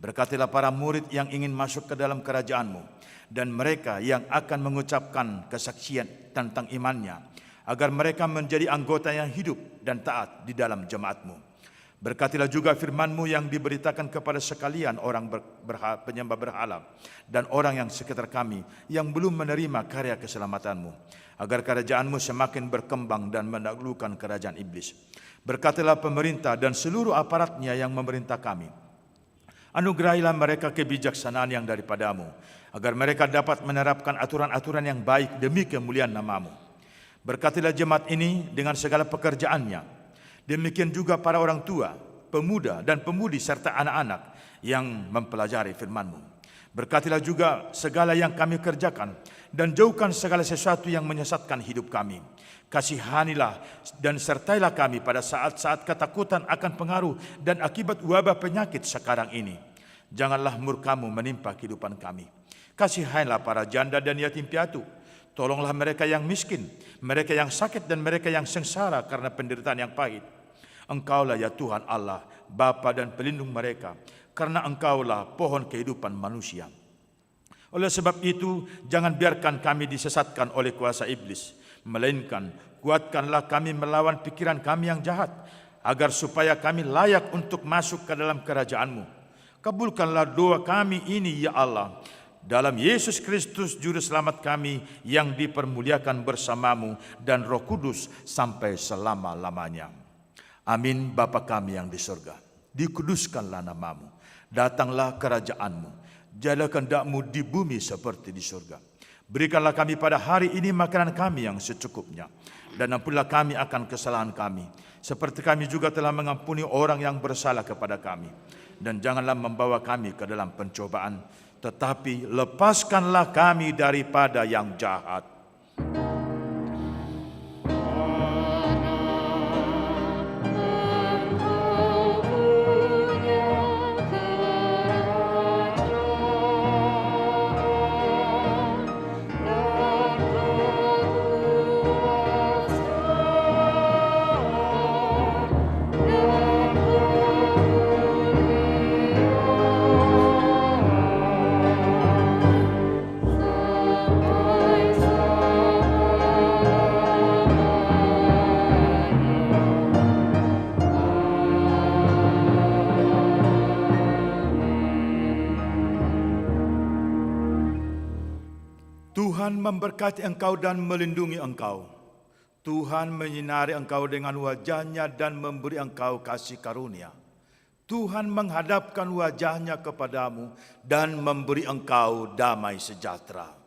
Berkatilah para murid yang ingin masuk ke dalam kerajaan-Mu, dan mereka yang akan mengucapkan kesaksian tentang imannya, agar mereka menjadi anggota yang hidup dan taat di dalam jemaat-Mu. Berkatilah juga firman-Mu yang diberitakan kepada sekalian orang penyembah berhala dan orang yang sekitar kami yang belum menerima karya keselamatan-Mu, agar kerajaan-Mu semakin berkembang dan menaklukkan kerajaan iblis. Berkatilah pemerintah dan seluruh aparatnya yang memerintah kami. Anugerahilah mereka kebijaksanaan yang daripada-Mu, agar mereka dapat menerapkan aturan-aturan yang baik demi kemuliaan nama-Mu. Berkatilah jemaat ini dengan segala pekerjaannya. Demikian juga para orang tua, pemuda dan pemudi serta anak-anak yang mempelajari firman-Mu. Berkatilah juga segala yang kami kerjakan dan jauhkan segala sesuatu yang menyesatkan hidup kami. Kasihanilah dan sertailah kami pada saat-saat ketakutan akan pengaruh dan akibat wabah penyakit sekarang ini. Janganlah murka-Mu menimpa kehidupan kami. Kasihanilah para janda dan yatim piatu. Tolonglah mereka yang miskin, mereka yang sakit dan mereka yang sengsara karena penderitaan yang pahit. Engkaulah ya Tuhan Allah, Bapa dan pelindung mereka, karena Engkaulah pohon kehidupan manusia. Oleh sebab itu, jangan biarkan kami disesatkan oleh kuasa iblis, melainkan kuatkanlah kami melawan pikiran kami yang jahat, agar supaya kami layak untuk masuk ke dalam kerajaan-Mu. Kabulkanlah doa kami ini ya Allah, dalam Yesus Kristus Juru Selamat kami yang dipermuliakan bersama-Mu dan Roh Kudus sampai selama-lamanya. Amin. Bapa kami yang di surga, dikuduskanlah nama-Mu, datanglah kerajaan-Mu, jadilah kehendak-Mu di bumi seperti di surga. Berikanlah kami pada hari ini makanan kami yang secukupnya, dan ampunilah kami akan kesalahan kami, seperti kami juga telah mengampuni orang yang bersalah kepada kami. Dan janganlah membawa kami ke dalam pencobaan, tetapi lepaskanlah kami daripada yang jahat. Tuhan memberkati engkau dan melindungi engkau. Tuhan menyinari engkau dengan wajah-Nya dan memberi engkau kasih karunia. Tuhan menghadapkan wajah-Nya kepadamu dan memberi engkau damai sejahtera.